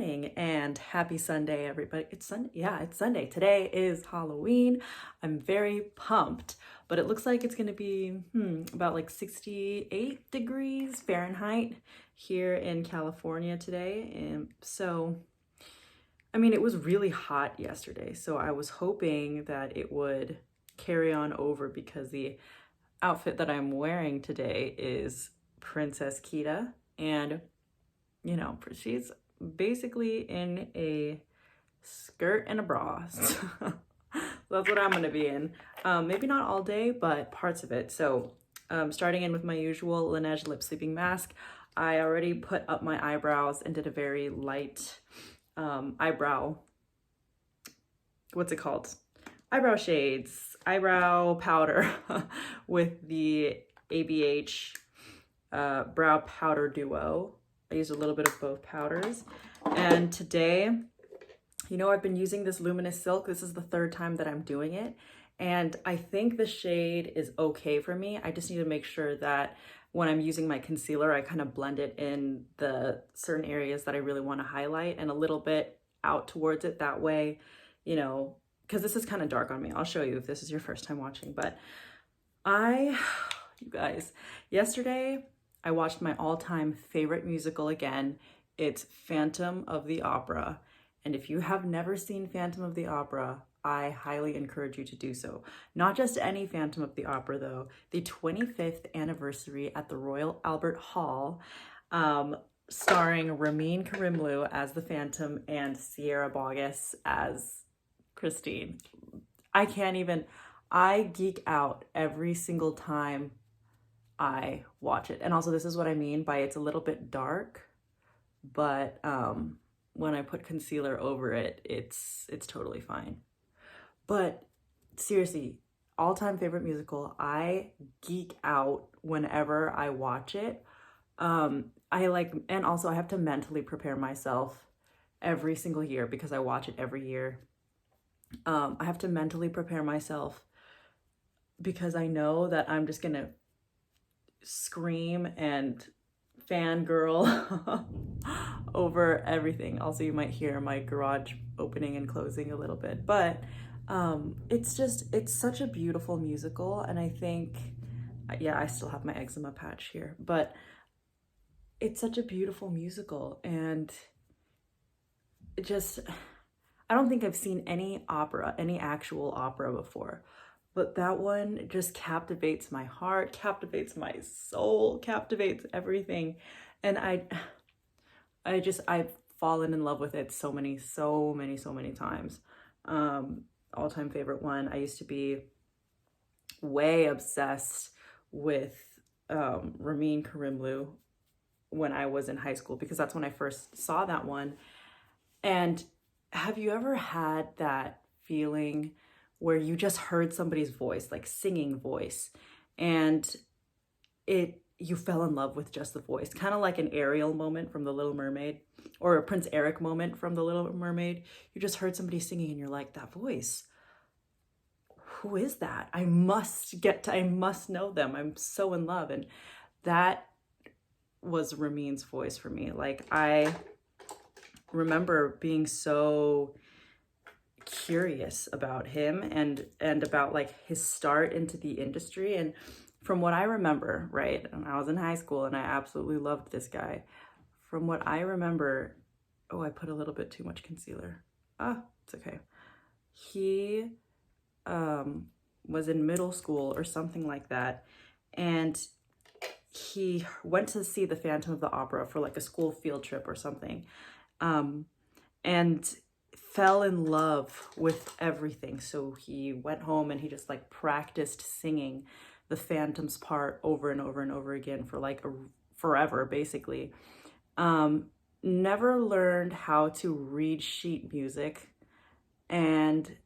morning and happy Sunday, everybody. It's Sunday. Yeah, it's Sunday. Today is Halloween. I'm very pumped, but it looks like it's going to be about like 68 degrees Fahrenheit here in California today. And so, I mean, it was really hot yesterday, so I was hoping that it would carry on over because the outfit that I'm wearing today is Princess Kita, and you know, she's basically in a skirt and a bra. So that's what I'm gonna be in. Maybe not all day, but parts of it. So starting in with my usual Laneige lip sleeping mask. I already put up my eyebrows and did a very light eyebrow, what's it called? Eyebrow shades, eyebrow powder with the ABH brow powder duo. I used a little bit of both powders. And today, you know, I've been using this Luminous Silk. This is the third time that I'm doing it. And I think the shade is okay for me. I just need to make sure that when I'm using my concealer, I kind of blend it in the certain areas that I really want to highlight and a little bit out towards it. That way, you know, because this is kind of dark on me. I'll show you if this is your first time watching. But you guys, yesterday, I watched my all-time favorite musical again. It's Phantom of the Opera. And if you have never seen Phantom of the Opera, I highly encourage you to do so. Not just any Phantom of the Opera though, the 25th anniversary at the Royal Albert Hall, starring Ramin Karimloo as the Phantom and Sierra Boggess as Christine. I geek out every single time I watch it. And also this is what I mean by it's a little bit dark, but when I put concealer over it, it's totally fine. But seriously, all-time favorite musical. I geek out whenever I watch it. And also I have to mentally prepare myself every single year because I watch it every year. I have to mentally prepare myself because I know that I'm just gonna scream and fangirl over everything. Also, you might hear my garage opening and closing a little bit, but it's such a beautiful musical. And I think, yeah, I still have my eczema patch here, but it's such a beautiful musical. And I don't think I've seen any actual opera before. But that one just captivates my heart, captivates my soul, captivates everything. And I've fallen in love with it so many times. All-time favorite one. I used to be way obsessed with Ramin Karimloo when I was in high school because that's when I first saw that one. And have you ever had that feeling where you just heard somebody's voice, like singing voice, and you fell in love with just the voice, kind of like an Ariel moment from The Little Mermaid or a Prince Eric moment from The Little Mermaid. You just heard somebody singing and you're like, that voice, who is that? I must know them. I'm so in love. And that was Ramin's voice for me. Like, I remember being so curious about him and about like his start into the industry. And from what I remember, right, and I was in high school and I absolutely loved this guy. From what I remember, oh, I put a little bit too much concealer. It's okay. He was in middle school or something like that, and he went to see the Phantom of the Opera for like a school field trip or something, and fell in love with everything. So he went home and he just like practiced singing the Phantom's part over and over and over again for like forever, basically. Never learned how to read sheet music. And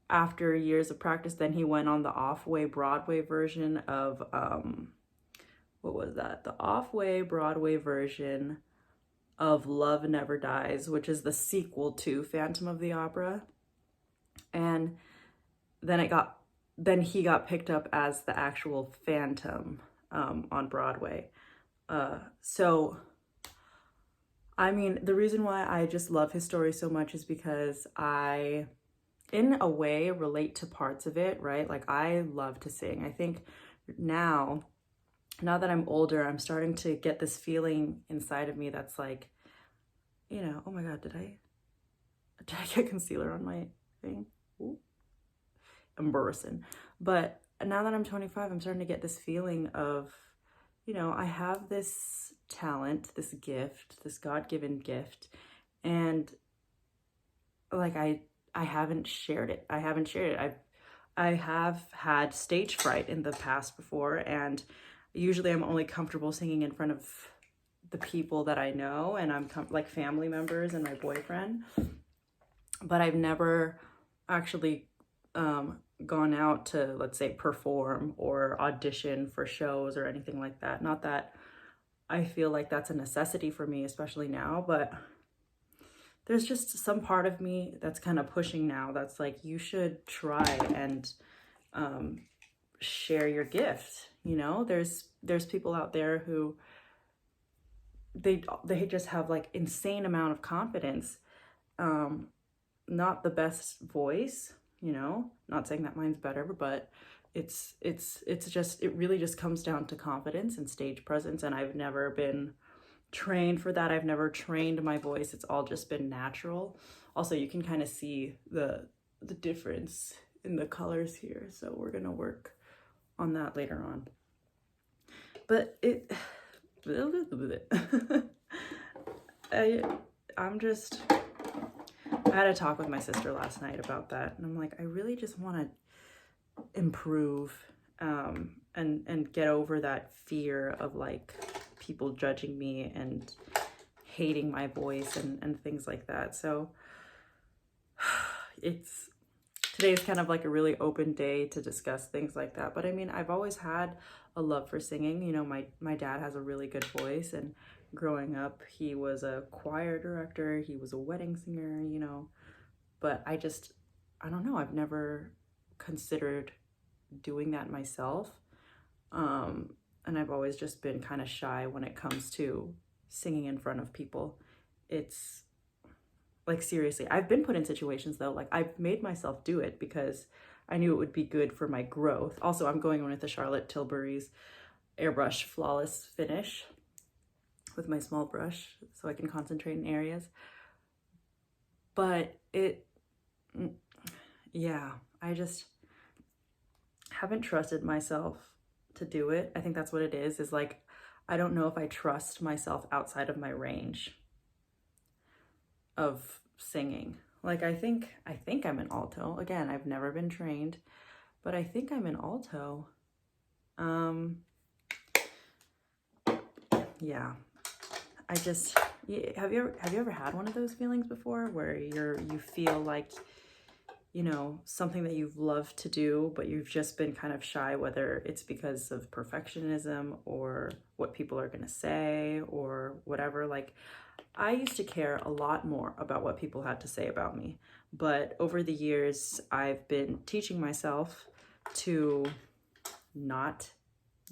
after years of practice, then he went on the Off-Way Broadway version of, what was that? The Off-Way Broadway version of Love Never Dies, which is the sequel to Phantom of the Opera. And then he got picked up as the actual Phantom on Broadway. So I mean, the reason why I just love his story so much is because I, in a way, relate to parts of it, right? Like, I love to sing. I think now, now that I'm older, I'm starting to get this feeling inside of me that's like, oh my God, did I get concealer on my thing? Ooh, embarrassing. But now that I'm 25, I'm starting to get this feeling of, I have this talent, this gift, this God-given gift, and like I haven't shared it. I haven't shared it. I have had stage fright in the past before, and usually I'm only comfortable singing in front of the people that I know, and I'm like family members and my boyfriend. But I've never actually gone out to, let's say, perform or audition for shows or anything like that. Not that I feel like that's a necessity for me, especially now, but there's just some part of me that's kind of pushing now that's like, you should try and share your gift. There's people out there who they just have like insane amount of confidence, not the best voice, not saying that mine's better, but it's just, it really just comes down to confidence and stage presence. And I've never been trained for that. I've never trained my voice. It's all just been natural. Also, you can kind of see the difference in the colors here. So we're going to work on that later on. But I had a talk with my sister last night about that, and I'm like, I really just want to improve and get over that fear of like people judging me and hating my voice and things like that. So today's kind of like a really open day to discuss things like that. But I mean, I've always had a love for singing. My dad has a really good voice, and growing up, he was a choir director, he was a wedding singer, but I don't know, I've never considered doing that myself. And I've always just been kind of shy when it comes to singing in front of people. It's like, seriously, I've been put in situations though, like I've made myself do it because I knew it would be good for my growth. Also, I'm going in with the Charlotte Tilbury's airbrush flawless finish with my small brush so I can concentrate in areas. But I just haven't trusted myself to do it. I think that's what it is like, I don't know if I trust myself outside of my range of singing. Like, I think I'm an alto. Again, I've never been trained, but I think I'm an alto. Yeah. Have you ever had one of those feelings before where you feel like, something that you've loved to do, but you've just been kind of shy, whether it's because of perfectionism or what people are going to say or whatever. Like, I used to care a lot more about what people had to say about me, but over the years, I've been teaching myself to not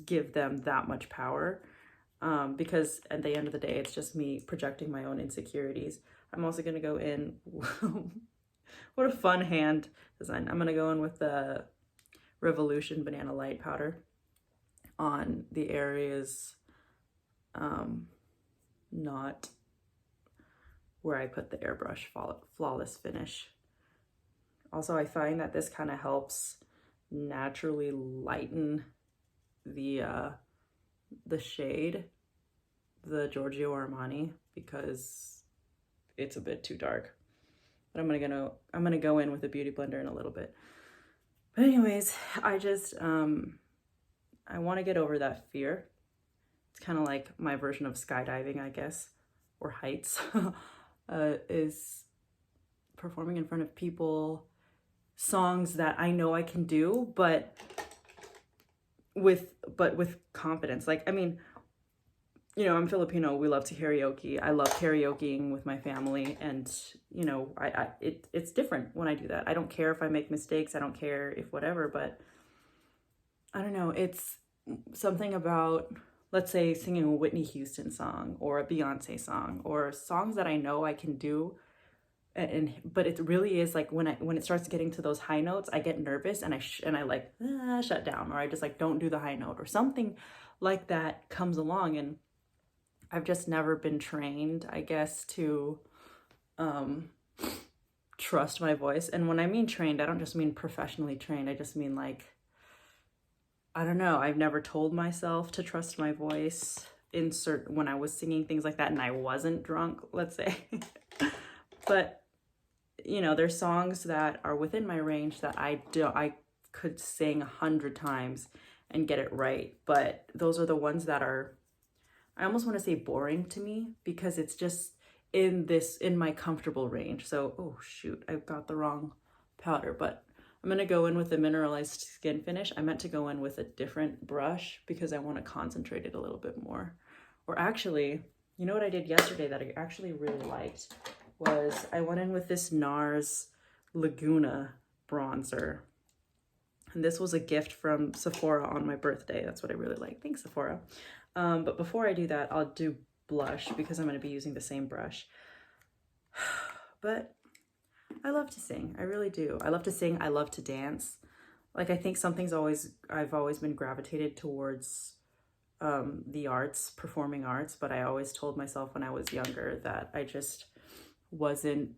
give them that much power, because at the end of the day, it's just me projecting my own insecurities. I'm also going to go in what a fun hand design. I'm going to go in with the Revolution Banana Light Powder on the areas not where I put the airbrush flawless finish. Also, I find that this kind of helps naturally lighten the shade, the Giorgio Armani, because it's a bit too dark. But I'm gonna go in with a beauty blender in a little bit. But anyways, I just I want to get over that fear. It's kind of like my version of skydiving, I guess, or heights, is performing in front of people, songs that I know I can do, but with confidence. Like, I mean, I'm Filipino. We love to karaoke. I love karaokeing with my family, and it's different when I do that. I don't care if I make mistakes. I don't care if whatever, but I don't know. It's something about let's say singing a Whitney Houston song or a Beyonce song or songs that I know I can do. But it really is like when it starts getting to those high notes, I get nervous and I like shut down, or I just like don't do the high note, or something like that comes along. And I've just never been trained, I guess, to trust my voice. And when I mean trained, I don't just mean professionally trained. I just mean like, I don't know, I've never told myself to trust my voice when I was singing things like that and I wasn't drunk, let's say. But you know, there's songs that are within my range that I could sing 100 times and get it right. But those are the ones that are, I almost want to say boring to me, because it's just in my comfortable range. So, oh shoot, I've got the wrong powder, but I'm going to go in with the mineralized skin finish. I meant to go in with a different brush because I want to concentrate it a little bit more. Or actually, you know what I did yesterday that I actually really liked was I went in with this NARS Laguna bronzer. And this was a gift from Sephora on my birthday. That's what I really like. Thanks, Sephora. But before I do that, I'll do blush because I'm going to be using the same brush. But I love to sing. I really do. I love to sing. I love to dance. Like, I think I've always been gravitated towards the arts, performing arts. But I always told myself when I was younger that I just wasn't,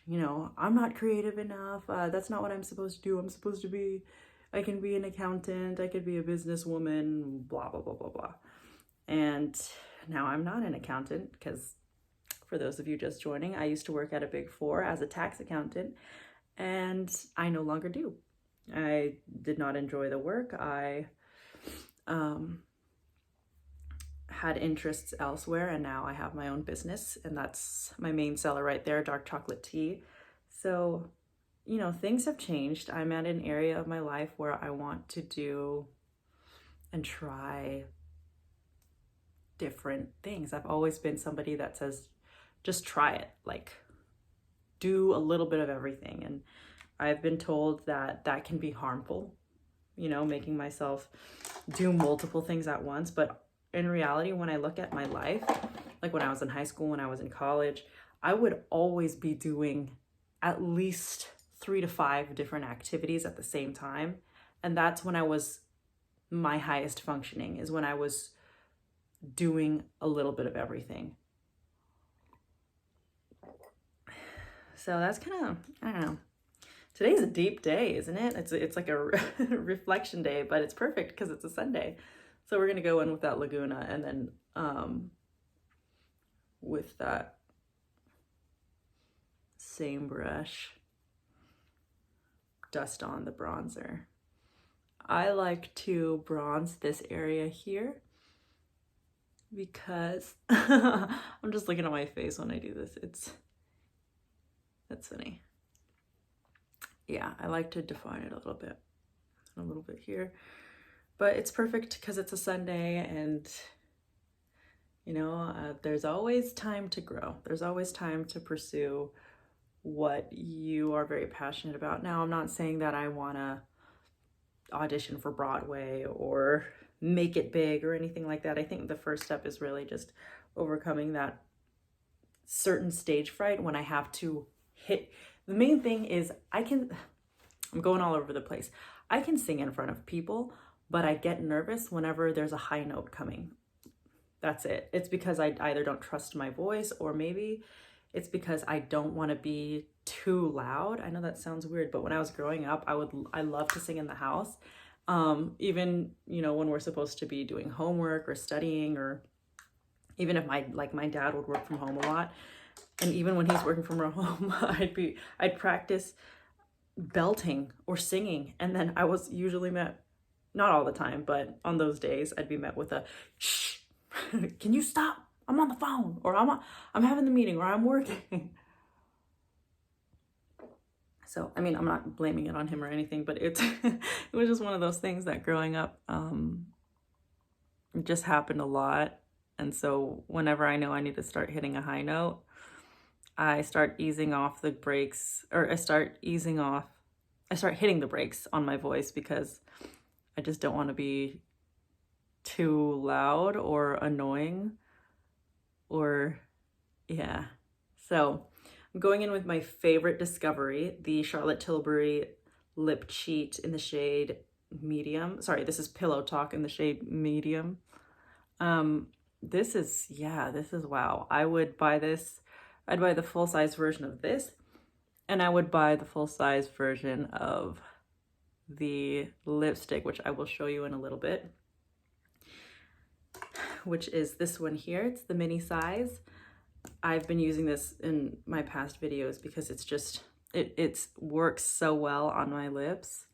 you know, I'm not creative enough. That's not what I'm supposed to do. I can be an accountant. I could be a businesswoman, blah, blah, blah, blah, blah. And now I'm not an accountant because, for those of you just joining, I used to work at a Big Four as a tax accountant, and I no longer do. I did not enjoy the work. I had interests elsewhere, and now I have my own business, and that's my main seller right there, dark chocolate tea. So, you know, things have changed. I'm at an area of my life where I want to do and try different things. I've always been somebody that says, just try it, like do a little bit of everything. And I've been told that that can be harmful, you know, making myself do multiple things at once. But in reality, when I look at my life, like when I was in high school, when I was in college, I would always be doing at least 3 to 5 different activities at the same time. And that's when I was my highest functioning, is when I was doing a little bit of everything. So that's kind of, I don't know. Today's a deep day, isn't it? It's like a reflection day, but it's perfect because it's a Sunday. So we're going to go in with that Laguna, and then with that same brush, dust on the bronzer. I like to bronze this area here because I'm just looking at my face when I do this. That's funny. Yeah, I like to define it a little bit here. But it's perfect because it's a Sunday, and you know, there's always time to grow. There's always time to pursue what you are very passionate about. Now, I'm not saying that I want to audition for Broadway or make it big or anything like that. I think the first step is really just overcoming that certain stage fright when I have to hit. The main thing is I'm going all over the place. I can sing in front of people, but I get nervous whenever there's a high note coming. That's it. It's because I either don't trust my voice, or maybe it's because I don't want to be too loud. I know that sounds weird, but when I was growing up, I love to sing in the house. Even, you know, when we're supposed to be doing homework or studying, or even if my dad would work from home a lot. And even when he's working from home, I'd practice belting or singing. And then I was usually met, not all the time, but on those days, I'd be met with a, shh, can you stop? I'm on the phone, or I'm having the meeting, or I'm working. So, I mean, I'm not blaming it on him or anything, but it was just one of those things that growing up, it just happened a lot. And so whenever I know I need to start hitting a high note, I start easing off the brakes, or I start hitting the brakes on my voice, because I just don't want to be too loud or annoying or yeah. So I'm going in with my favorite discovery, the Charlotte Tilbury Lip Cheat in the shade medium. Sorry, this is Pillow Talk in the shade medium. This is wow. I would buy this. I'd buy the full size version of this, and I would buy the full size version of the lipstick, which I will show you in a little bit, which is this one here. It's the mini size. I've been using this in my past videos because it's just, it works so well on my lips,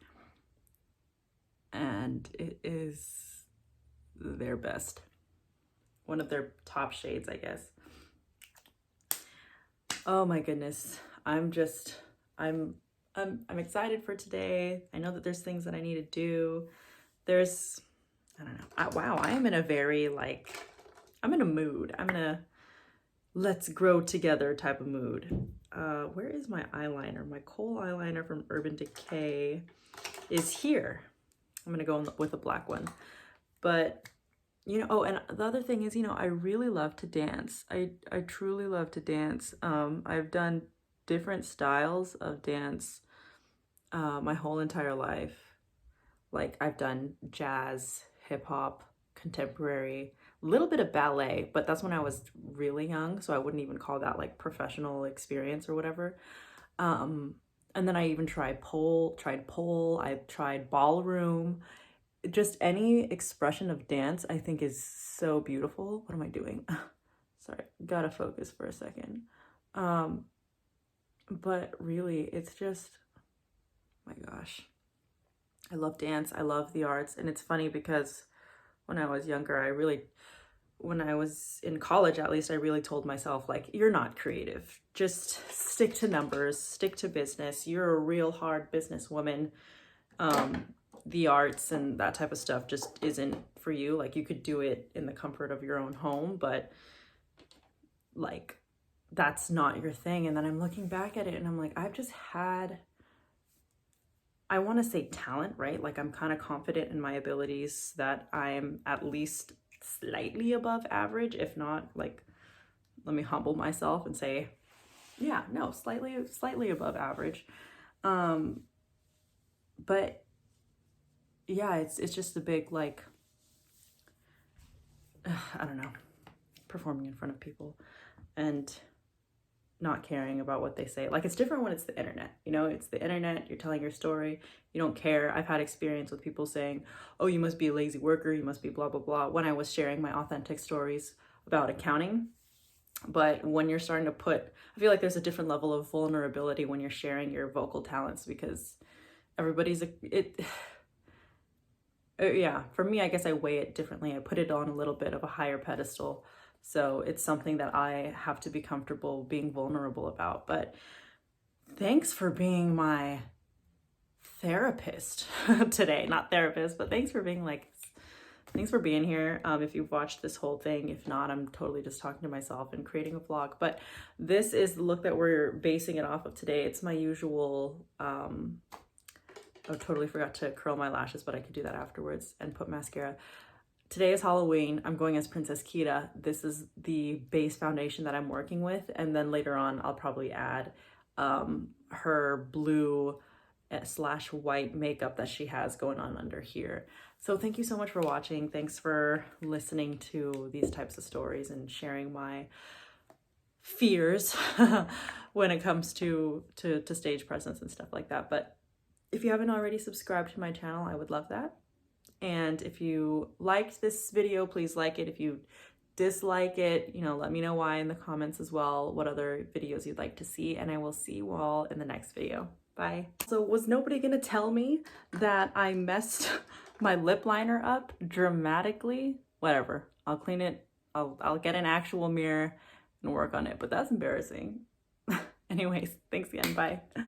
and it is their best. One of their top shades, I guess. Oh my goodness. I'm excited for today. I know that there's things that I need to do. I don't know. Wow, I am in a very I'm in a mood. I'm in a let's grow together type of mood. Where is my eyeliner? My kohl eyeliner from Urban Decay is here. I'm gonna go with a black one. But oh, and the other thing is, I really love to dance. I truly love to dance. I've done different styles of dance my whole entire life. Like I've done jazz, hip hop, contemporary, a little bit of ballet, but that's when I was really young, so I wouldn't even call that like professional experience or whatever. And then I even tried pole, I tried ballroom. Just any expression of dance I think is so beautiful. What am I doing? Sorry, gotta focus for a second. But really, it's just, my gosh, I love dance. I love the arts. And it's funny because when I was younger, when I was in college, at least, I really told myself, like, you're not creative. Just stick to numbers, stick to business. You're a real hard businesswoman. The arts and that type of stuff just isn't for you. Like, you could do it in the comfort of your own home, but like, that's not your thing. And then I'm looking back at it and I'm like, I've just had, I want to say talent, right? Like I'm kind of confident in my abilities that I'm at least slightly above average, if not, like, let me humble myself and say, yeah, no, slightly above average. But yeah, it's just a big, like, I don't know, performing in front of people and not caring about what they say. Like, it's different when it's the internet, it's the internet, you're telling your story, you don't care. I've had experience with people saying, oh, you must be a lazy worker, you must be blah, blah, blah, when I was sharing my authentic stories about accounting. But when you're starting to I feel like there's a different level of vulnerability when you're sharing your vocal talents, because everybody's, yeah, for me, I guess I weigh it differently. I put it on a little bit of a higher pedestal. So it's something that I have to be comfortable being vulnerable about. But thanks for being my therapist today. Not therapist, but thanks for being here. If you've watched this whole thing, if not, I'm totally just talking to myself and creating a vlog. But this is the look that we're basing it off of today. It's my usual, I totally forgot to curl my lashes, but I could do that afterwards and put mascara. Today is Halloween. I'm going as Princess Kita. This is the base foundation that I'm working with. And then later on, I'll probably add her blue / white makeup that she has going on under here. So thank you so much for watching. Thanks for listening to these types of stories and sharing my fears when it comes to stage presence and stuff like that. But if you haven't already subscribed to my channel, I would love that. And if you liked this video, please like it. If you dislike it, let me know why in the comments as well, what other videos you'd like to see, and I will see you all in the next video. Bye. So was nobody gonna tell me that I messed my lip liner up dramatically? Whatever, I'll clean it. I'll get an actual mirror and work on it, but that's embarrassing. Anyways, thanks again, bye.